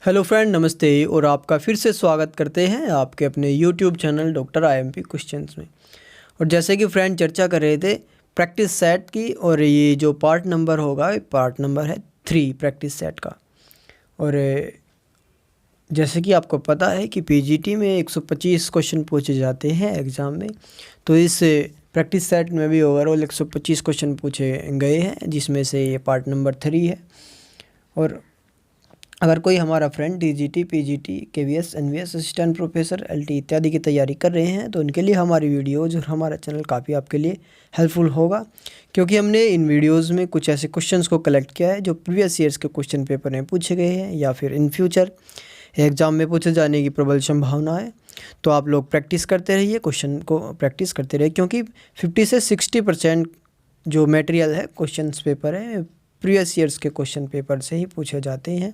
Hello friend, नमस्ते और आपका फिर से स्वागत करते हैं आपके अपने YouTube channel doctor IMP questions में। और जैसे कि फ्रेंड चर्चा कर रहे थे प्रैक्टिस सेट की, और ये जो पार्ट नंबर होगा पार्ट नंबर है 3 प्रैक्टिस सेट का। और जैसे कि आपको पता है कि पीजीटी में 125 क्वेश्चन पूछे जाते हैं एग्ज़ाम में, तो इस प्रैक्टिस सेट में भी ओवरऑल 125 क्वेश्चन पूछे गए हैं, जिसमें से ये पार्ट नंबर 3 है। और अगर कोई हमारा friend TGT, PGT, KVS, NVS, assistant professor, LT इत्यादि की तैयारी कर रहे हैं, तो उनके लिए हमारी वीडियोज़ और हमारा चैनल काफ़ी आपके लिए हेल्पफुल होगा, क्योंकि हमने इन वीडियोज़ में कुछ ऐसे क्वेश्चंस को कलेक्ट किया है जो प्रीवियस ईयर्स के क्वेश्चन पेपर में पूछे गए हैं या फिर इन फ्यूचर एग्ज़ाम में पूछे जाने की प्रबल संभावना है। तो आप लोग प्रैक्टिस करते रहिए, क्वेश्चन को प्रैक्टिस करते रहिए, क्योंकि 50 से 60% जो मटेरियल है क्वेश्चन पेपर है प्रीवियस ईयर्स के क्वेश्चन पेपर से ही पूछे जाते हैं।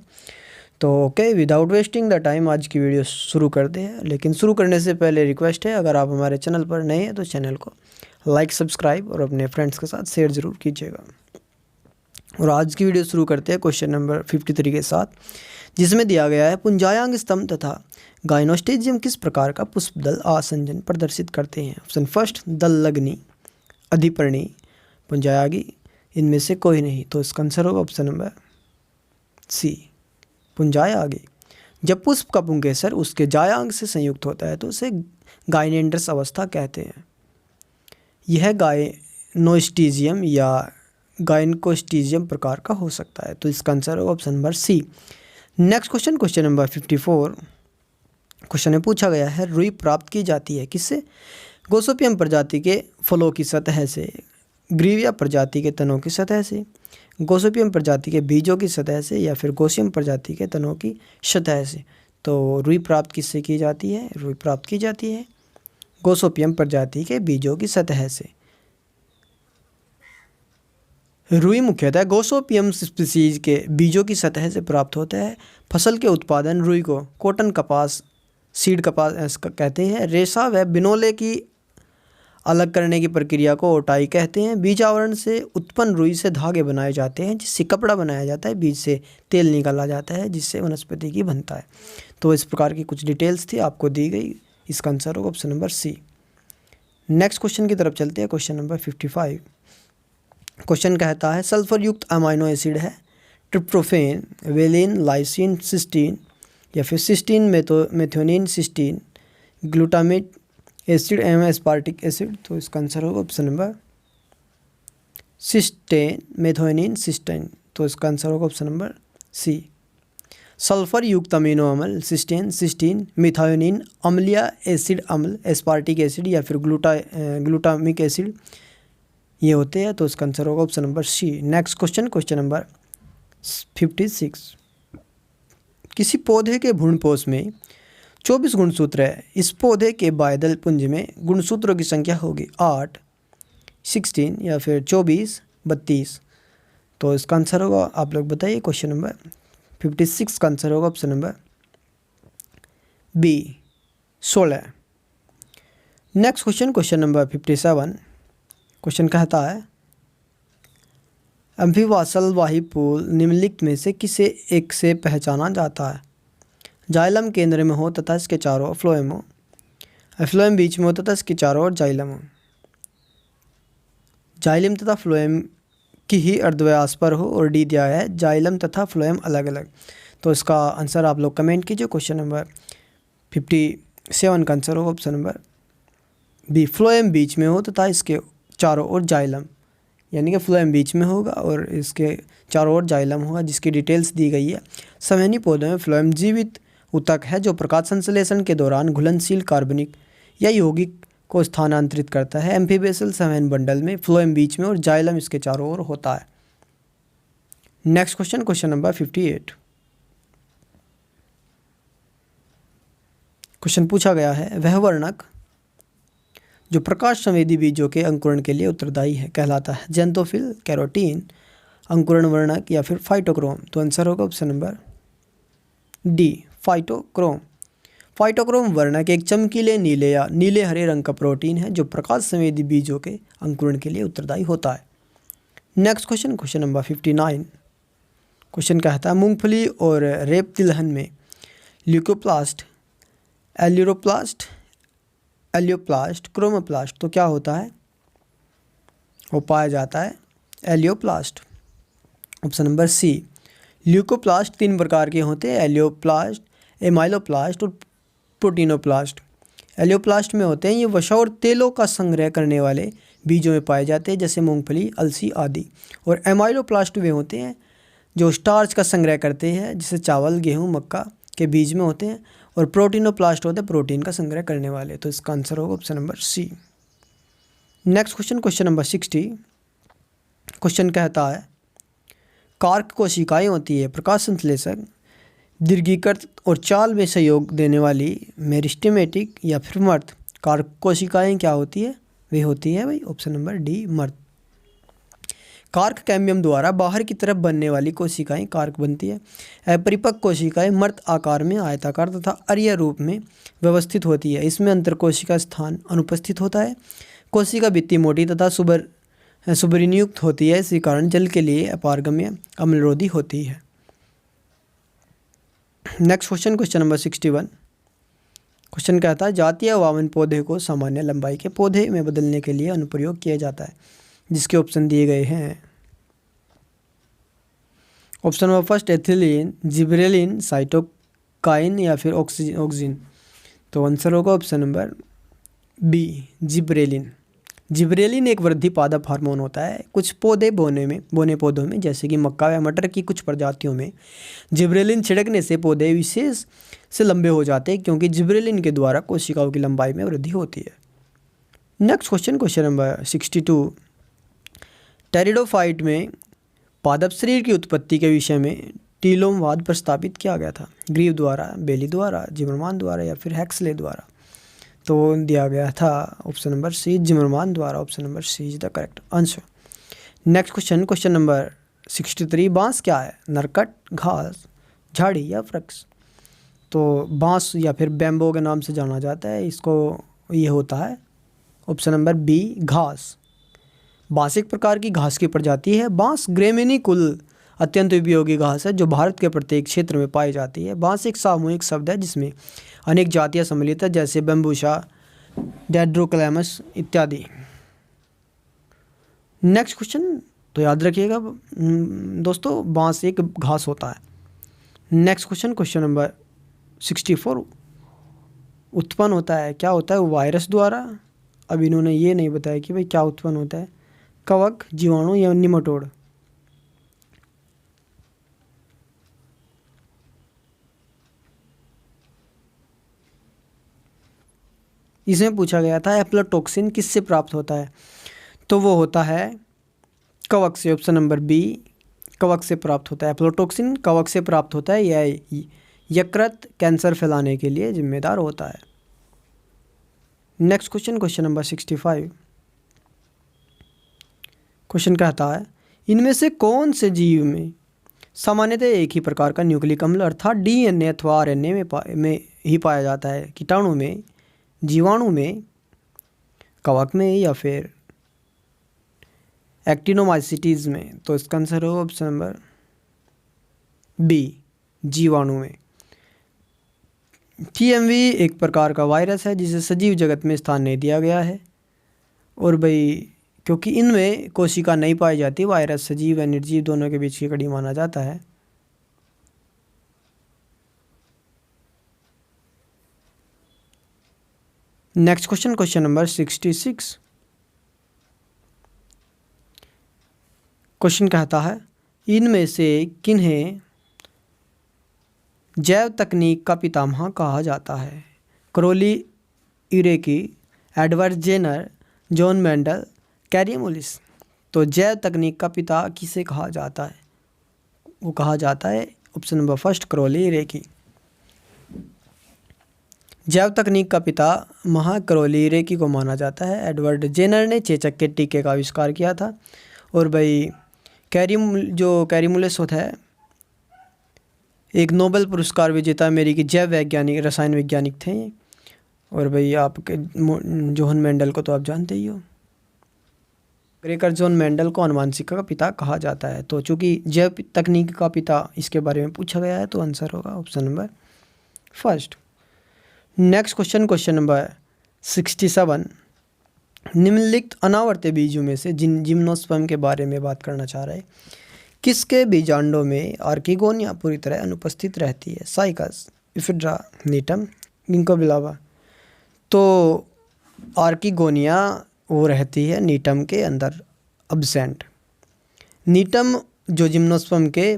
तो okay, without wasting the time आज की वीडियो शुरू करते हैं। लेकिन शुरू करने से पहले रिक्वेस्ट है, अगर आप हमारे चैनल पर नए हैं तो चैनल को लाइक, सब्सक्राइब और अपने फ्रेंड्स के साथ शेयर ज़रूर कीजिएगा। और आज की वीडियो शुरू करते हैं क्वेश्चन नंबर 53 के साथ, जिसमें दिया गया है पुंजायांग स्तंभ तथा गाइनोस्टेजियम किस प्रकार का पुष्पदल आसंजन प्रदर्शित करते हैं। ऑप्शन फर्स्ट दलग्नि, अधिपर्णी, पुंजायागी, इनमें से कोई नहीं। तो इसका आंसर होगा ऑप्शन नंबर सी, पुंजायागी। जब पुष्प का पुंकेसर उसके जायांग से संयुक्त होता है तो उसे गाइनेंड्रस अवस्था कहते हैं। यह गाइनोस्टीजियम या गाइनकोस्टीजियम प्रकार का हो सकता है। तो इसका आंसर होगा option number C. Next question, question number 54 question में पूछा गया है रुई प्राप्त की जाती है किससे। गोसिपियम प्रजाति के फलों की सतह से, ग्रीविया प्रजाति के तनों की सतह से, गोसिपियम प्रजाति के बीजों की सतह से, या फिर गोसियम प्रजाति के तनों की सतह से। तो रुई प्राप्त किससे की जाती है? रुई प्राप्त की जाती है गोसिपियम प्रजाति के बीजों की सतह से। रुई मुख्यतः गोसिपियम स्पीसीज के बीजों की सतह से प्राप्त होता है। फसल के उत्पादन रुई को कॉटन कपास, सीड कपास कहते हैं। रेशा व बिनोले की अलग करने की प्रक्रिया को ओटाई कहते हैं। बीज आवरण से उत्पन्न रुई से धागे बनाए जाते हैं, जिससे कपड़ा बनाया जाता है। बीज से तेल निकाला जाता है, जिससे वनस्पति की बनता है। तो इस प्रकार की कुछ डिटेल्स थी आपको दी गई। इसका आंसर होगा option number C. Next question की तरफ चलते हैं, क्वेश्चन नंबर 55। क्वेश्चन कहता है सल्फर युक्त अमाइनो एसिड है ट्रिप्टोफेन, वेलिन, लाइसिन, सिस्टीन, या फिर cysteine, methionine, cysteine, glutamate acid एवं एस्पार्टिक एसिड। तो इसका आंसर होगा option number cysteine, methionine, cysteine. तो इसका आंसर होगा ऑप्शन नंबर सी। सल्फर युक्त अमीनो अम्ल सिस्टेन, सिस्टीन, मिथायोनिन, अम्लीय एसिड अम्ल, एस्पार्टिक एसिड, या फिर ग्लूटामिक एसिड ये होते हैं। तो इसका आंसर होगा option number C. Next question, question number 56। किसी पौधे के भ्रूणपोष में 24 गुणसूत्र है। इस पौधे के बायदल पुंज में गुणसूत्रों की संख्या होगी 8, 16, या फिर 24, 32। तो इसका आंसर होगा, आप लोग बताइए। क्वेश्चन नंबर 56 का आंसर होगा option number B, 16। Next question, question number 57। Question कहता है अम्फीवासल वाही पुल निम्नलिखित में से किसे एक से पहचाना जाता है। जाइलम केंद्र में हो तथा इसके चारों ओर फ्लोएम हो, फ्लोएम बीच में हो तथा इसके चारों ओर जाइलम हो, जाइलम तथा फ्लोएम की ही अर्धव्यास पर हो, और डी दिया है जाइलम तथा फ्लोएम अलग अलग। तो इसका आंसर आप लोग कमेंट कीजिए। क्वेश्चन नंबर 57 का आंसर होगा ऑप्शन नंबर बी, फ्लोएम बीच में हो तथा इसके चारों ओर जाइलम, यानी कि फ्लोएम बीच में होगा और इसके चारों ओर जाइलम होगा, जिसकी डिटेल्स दी गई है। सवैनी पौधों में फ्लोएम जीवित ऊतक है जो प्रकाश संश्लेषण के दौरान घुलनशील कार्बनिक या यौगिक को स्थानांतरित करता है। एम्फीबेसल सवैन बंडल में फ्लोएम बीच में और जाइलम इसके चारों ओर होता है। Next question, question number 58। Question पूछा गया है वह वर्णक जो प्रकाश संवेदी बीजों के अंकुरण के लिए उत्तरदायी है कहलाता है। जेंथोफिल, कैरोटीन, अंकुरण वर्णक, या फिर फाइटोक्रोम। तो आंसर होगा option number D, phytochrome. Phytochrome वर्णक एक चमकीले नीले या नीले हरे रंग का प्रोटीन है जो प्रकाश संवेदी बीजों के अंकुरण के लिए उत्तरदायी होता है। Next question, question number 59। Question कहता है मूंगफली और रेप तिलहन में ल्यूकोप्लास्ट, एल्यूरोप्लास्ट, एलियोप्लास्ट, क्रोमोप्लास्ट। तो क्या होता है, वो पाया जाता है elaioplast. Option number C. Leucoplast 3 प्रकार के होते हैं, एलियोप्लास्ट, एमाइलोप्लास्ट और प्रोटीनोप्लास्ट। एलियोप्लास्ट में होते हैं ये वसा और तेलों का संग्रह करने वाले बीजों में पाए जाते हैं, जैसे मूंगफली, अलसी आदि। और एमाइलोप्लास्ट वे होते हैं जो स्टार्च का संग्रह करते हैं, जैसे चावल, गेहूँ, मक्का के बीज में होते हैं। और प्रोटीनोप्लास्ट होते हैं प्रोटीन का संग्रह करने वाले। तो इसका आंसर होगा option number C. Next question, question number 60। Question कहता है कार्क कोशिकाएं होती है प्रकाश संश्लेषक, दीर्घीकृत और चाल में सहयोग देने वाली मेरिस्टेमेटिक या फिर मर्द। कार्क कोशिकाएं क्या होती है, वे होती है भाई ऑप्शन नंबर डी, मर्द। कार्क कैम्बियम द्वारा बाहर की तरफ बनने वाली कोशिकाएं कार्क बनती है। अपरिपक्व कोशिकाएं मर्द आकार में आयताकार तथा अरीय रूप में व्यवस्थित होती है। इसमें अंतरकोशिका स्थान अनुपस्थित होता है। कोशिका भित्ति मोटी तथा सुबरिनियुक्त होती है, इसी कारण जल के लिए अपारगम्य, अम्लरोधी होती है। Next question, question number 61। Question कहता है जातीय अवावन पौधे को सामान्य लंबाई के पौधे में बदलने के लिए अनुप्रयोग किया जाता है, जिसके ऑप्शन दिए गए हैं। Option number first ethylene, gibberellin, cytokinin या फिर ऑक्सीजन। तो आंसर होगा option number B, gibberellin. Gibberellin एक वृद्धि पादप हार्मोन होता है। कुछ पौधे बोने पौधों में जैसे कि मक्का या मटर की कुछ प्रजातियों में जिब्रेलिन छिड़कने से पौधे विशेष से लंबे हो जाते हैं, क्योंकि जिब्रेलिन के द्वारा कोशिकाओं की लंबाई में वृद्धि होती है। Next question, question number 62। Pteridophyte में पादप शरीर की उत्पत्ति के विषय में टीलोमवाद प्रस्तावित किया गया था। ग्रीव द्वारा, बेली द्वारा, जिमरमान द्वारा या फिर हैक्सले द्वारा। तो दिया गया था ऑप्शन नंबर सी, जिमरमान द्वारा। Option number C is the correct answer. Next question, question number 63। बांस क्या है, नरकट, घास, झाड़ी या वृक्ष। तो बांस या फिर बैम्बो के नाम से जाना जाता है इसको, ये होता है ऑप्शन नंबर बी, घास। बांस एक प्रकार की घास की प्रजाति है। बांस ग्रेमिनी कुल अत्यंत उपयोगी घास है जो भारत के प्रत्येक क्षेत्र में पाई जाती है। बांस एक सामूहिक शब्द है जिसमें अनेक जातियां सम्मिलित है, जैसे बम्बूसा, डेंड्रोक्लैमस इत्यादि। नेक्स्ट क्वेश्चन, तो याद रखिएगा दोस्तों, बांस एक घास होता है। Next question, question number 64। उत्पन्न होता है, क्या होता है, वायरस द्वारा। अब इन्होंने ये नहीं बताया कि भाई क्या उत्पन्न होता है, कवक, जीवाणु या निमाटोड। इसमें पूछा गया था एफ्लाटॉक्सिन किससे प्राप्त होता है, तो वो होता है कवक से। ऑप्शन नंबर बी, कवक से प्राप्त होता है। एफ्लाटॉक्सिन कवक से प्राप्त होता है। यह यकृत कैंसर फैलाने के लिए जिम्मेदार होता है। Next question, question number 65। Question कहता है इनमें से कौन से जीव में सामान्यतः एक ही प्रकार का न्यूक्लिक अम्ल अर्थात डीएनए अथवा आरएनए में ही पाया जाता है, कीटाणु में, जीवाणु में, कवक में या फिर एक्टिनोमाइसिटीज़ में। तो इसका आंसर होगा ऑप्शन नंबर बी, जीवाणु में। टीएमवी एक प्रकार का वायरस है जिसे सजीव जगत में स्थान नहीं दिया गया है, और भाई क्योंकि इनमें कोशिका नहीं पाई जाती, वायरस सजीव व निर्जीव दोनों के बीच की कड़ी माना जाता है। Next question, question number 66। Question कहता है इनमें से किन्हें जैव तकनीक का पितामह कहा जाता है। Karl Ereky, Edward Jenner, John Mendel, Kary Mullis. तो जैव तकनीक का पिता किसे कहा जाता है, वो कहा जाता है ऑप्शन नंबर फर्स्ट, क्रोली यूरेकी। जैव तकनीक का पिता क्रोली यूरेकी को माना जाता है। एडवर्ड जेनर ने चेचक के टीके का आविष्कार किया था। और भाई कैरिमुलिस होता है एक नोबेल पुरस्कार विजेता अमेरिकी जैव वैज्ञानिक, रसायन वैज्ञानिक थे। और भाई आपके जोहन मेंडल को तो आप जानते ही हो। ग्रेकर जॉन मेंडल को आनुवंशिकी का पिता कहा जाता है। तो चूंकि जैव तकनीक का पिता इसके बारे में पूछा गया है, तो आंसर होगा option number first. Next question number 67, निम्नलिखित अनावर्त बीजों में से जिम्नोस्पर्म के बारे में बात करना चाह रहे हैं, किसके बीजांडों में आर्किगोनिया पूरी तरह अनुपस्थित रहती है? साइकस, इफिड्रा, नीटम, इनको बिलावा। तो आर्किगोनिया वो रहती है नीटम के अंदर अब्सेंट। नीटम जो जिम्नोस्पर्म के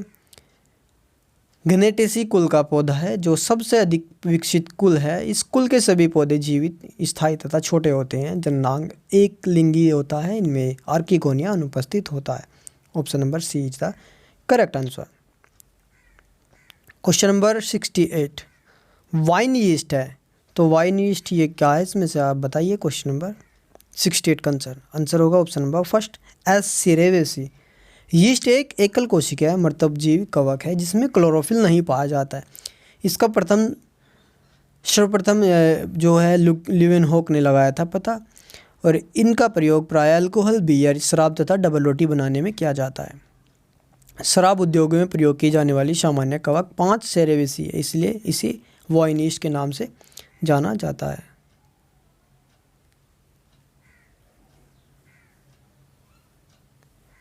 गनेटेसी कुल का पौधा है, जो सबसे अधिक विकसित कुल है। इस कुल के सभी पौधे जीवित, स्थायी तथा छोटे होते हैं। जननांग एक लिंगी होता है, इनमें आर्किगोनिया अनुपस्थित होता है। Option number C is the correct answer. Question number 68, wine yeast है, तो वाइन यीस्ट ये क्या है, इसमें से आप बताइए। क्वेश्चन नंबर 68 का आंसर होगा option number first, S cerevisiae. Yeast एक एकल कोशिका मर्तबजीवी कवक है जिसमें क्लोरोफिल नहीं पाया जाता है। इसका सर्वप्रथम जो है ल्यूवेनहोक ने लगाया था पता, और इनका प्रयोग प्रायः अल्कोहल, बियर, शराब तथा डबल रोटी बनाने में किया जाता है। शराब उद्योग में प्रयोग की जाने वाली सामान्य कवक 5 सेरेवेसी है, इसलिए इसे वाइन यीस्ट के नाम से जाना जाता है।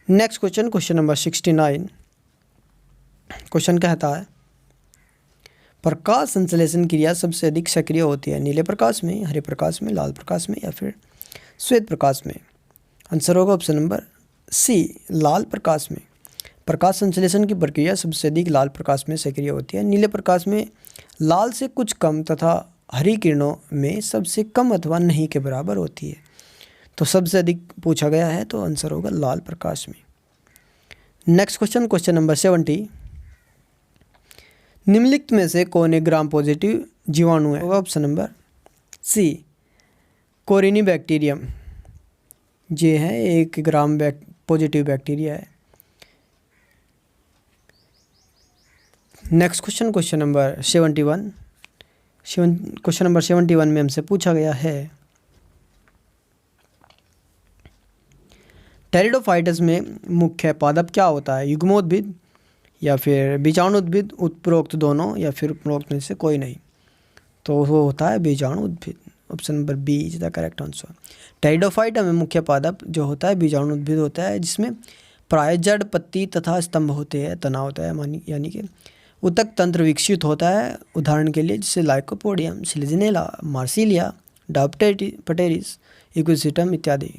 नेक्स्ट क्वेश्चन नंबर 69, क्वेश्चन कहता है प्रकाश संश्लेषण क्रिया सबसे अधिक सक्रिय होती है नीले प्रकाश में, हरे प्रकाश में, लाल प्रकाश में या फिर श्वेत प्रकाश में? आंसर होगा ऑप्शन नंबर सी, लाल प्रकाश में। प्रकाश संश्लेषण की प्रक्रिया सबसे अधिक लाल प्रकाश में सक्रिय होती है। नीले प्रकाश में लाल से कुछ कम तथा हरी किरणों में सबसे कम अथवा नहीं के बराबर होती है। तो सबसे अधिक पूछा गया है, तो आंसर होगा लाल प्रकाश में। नेक्स्ट क्वेश्चन नंबर 70, निम्नलिखित में से कौन एक ग्राम पॉजिटिव जीवाणु है? होगा ऑप्शन नंबर सी, कोरिनी बैक्टीरियम। ये है एक ग्राम पॉजिटिव बैक्टीरिया है। Next question number 71, question number 71 में हमसे पूछा गया है टेरिडोफाइटस में मुख्य पादप क्या होता है? युग्मोद्भिद या फिर बीजाणुद्भिद, उपरोक्त दोनों या फिर उपरोक्त में से कोई नहीं? तो वो होता है बीजाणुद्भिद। Option number B is the correct answer. Pteridophyta में मुख्य पादप जो होता है बीजाणुद्भिद होता है, जिसमें प्राय जड़, पत्ती तथा स्तंभ होते हैं, तना होता है, यानी कि उत्तक तंत्र विकसित होता है। उदाहरण के लिए जैसे लाइकोपोडियम, सिलिजिनेला, मार्सिलिया, डाप्टेरिस, इक्विसिटम इत्यादि।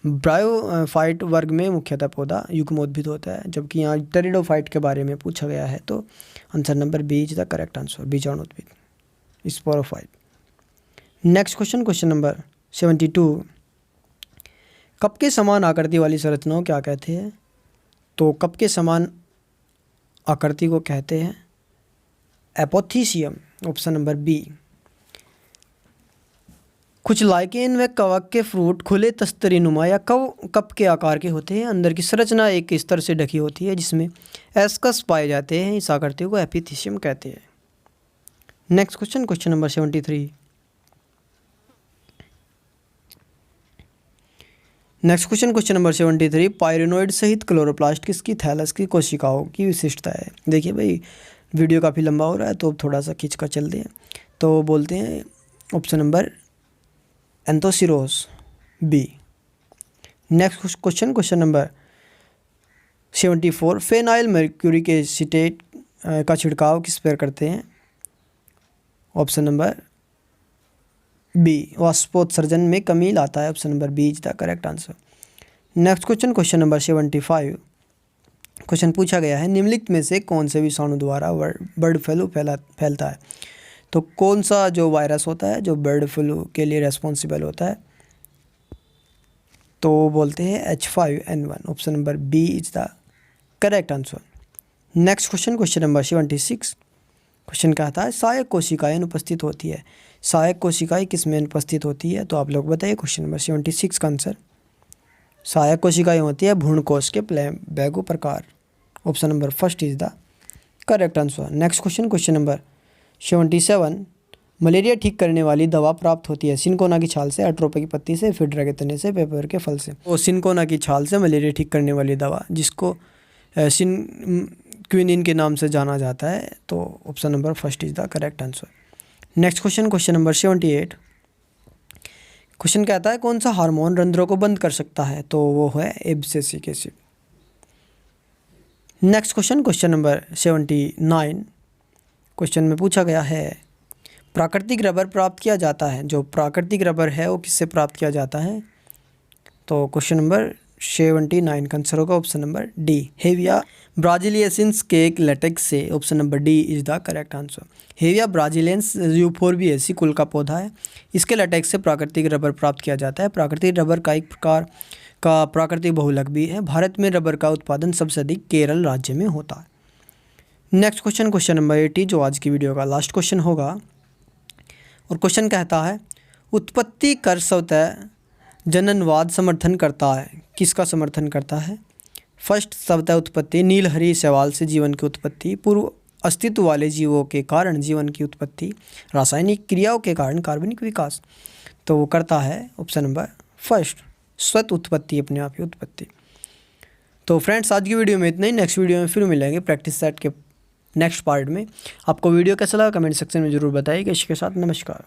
ब्रायोफाइट वर्ग में मुख्यतः पौधा युग्मोद्भिद होता है, जबकि यहाँ टेरिडोफाइट के बारे में पूछा गया है, तो answer number B is the correct answer, बीजाणुद्भिद, sporophyte. Next question number 72, cup के समान आकृति वाली संरचनाओं क्या कहते हैं? तो कप के समान आकृति को कहते हैं एपोथीसियम। Option number B. कुछ लाइकेन व कवक के फ्रूट खुले तस्तरी नुमा या कप के आकार के होते हैं। अंदर की संरचना एक स्तर से ढकी होती है जिसमें एस्कस पाए जाते हैं। इस आकृति को एपिथीसियम कहते हैं। Next question number 73। Next question number 73, pyrenoid सहित क्लोरोप्लास्ट किसकी थैलस की कोशिकाओं की विशिष्टता है? देखिए भाई, वीडियो काफ़ी लंबा हो रहा है तो थोड़ा सा खींच कर चलते हैं। तो बोलते हैं option number anthoceros, B. Next question number 74, phenyl mercuric acetate का छिड़काव किस पर करते हैं? ऑप्शन नंबर बी, वाष्पोत्सर्जन में कमी लाता है। Option number B is the correct answer. Next question number 75, question पूछा गया है निम्नलिखित में से कौन से विषाणु द्वारा बर्ड फ्लू फैलता है? तो कौन सा जो वायरस होता है जो बर्ड फ्लू के लिए रेस्पॉन्सिबल होता है? तो बोलते हैं H5N1। Option number B is the correct answer. Next question number 76, question कहता है सहायक कोशिकाएं अनुपस्थित होती है। सहायक कोशिकाएं किस में अनुपस्थित होती है? तो आप लोग बताइए क्वेश्चन नंबर 76 का आंसर। सहायक कोशिकाएं होती है भ्रूणकोश के बैगो प्रकार। Option number first is the correct answer. Next question number 77, malaria ठीक करने वाली दवा प्राप्त होती है सिनकोना की छाल से, अट्रोपा की पत्ती से, फिड्रा के तने से, पेपर के फल से। तो सिनकोना की छाल से मलेरिया ठीक करने वाली दवा, जिसको क्विनिन के नाम से जाना जाता है। तो option number first is the correct answer. Next question, question number 78। Question कहता है कौन सा हार्मोन रंध्रों को बंद कर सकता है, तो वो है abscisic acid. Next question, question number 79। Question में पूछा गया है प्राकृतिक रबर प्राप्त किया जाता है, जो प्राकृतिक रबर है वो किससे प्राप्त किया जाता है। तो क्वेश्चन नंबर 79 का आंसर होगा option number D, Hevea brasiliensis के एक लेटेक्स से। Option number D is the correct answer. Hevea brasiliensis Euphorbiaceae कुल का पौधा है। इसके लेटेक्स से प्राकृतिक रबर प्राप्त किया जाता है। प्राकृतिक रबर का एक प्रकार का प्राकृतिक बहुलक भी है। भारत में रबर का उत्पादन सबसे अधिक केरल राज्य में होता है। नेक्स्ट क्वेश्चन, क्वेश्चन नंबर 80, जो आज की वीडियो का लास्ट क्वेश्चन होगा। और क्वेश्चन कहता है उत्पत्ति कर स्वतः जननवाद समर्थन करता है, किसका समर्थन करता है। फर्स्ट, स्वतः उत्पत्ति, नीलहरी सवाल से जीवन की उत्पत्ति, पूर्व अस्तित्व वाले जीवों के कारण जीवन की उत्पत्ति, रासायनिक क्रियाओं के कारण कार्बनिक विकास। तो वो करता है ऑप्शन नंबर फर्स्ट, स्वतः उत्पत्ति, अपने आप की उत्पत्ति। तो फ्रेंड्स, आज की वीडियो में इतना ही। नेक्स्ट वीडियो में फिर मिलेंगे प्रैक्टिस सेट के नेक्स्ट पार्ट में। आपको वीडियो कैसा लगा कमेंट सेक्शन में ज़रूर बताइएगा। इसके साथ नमस्कार।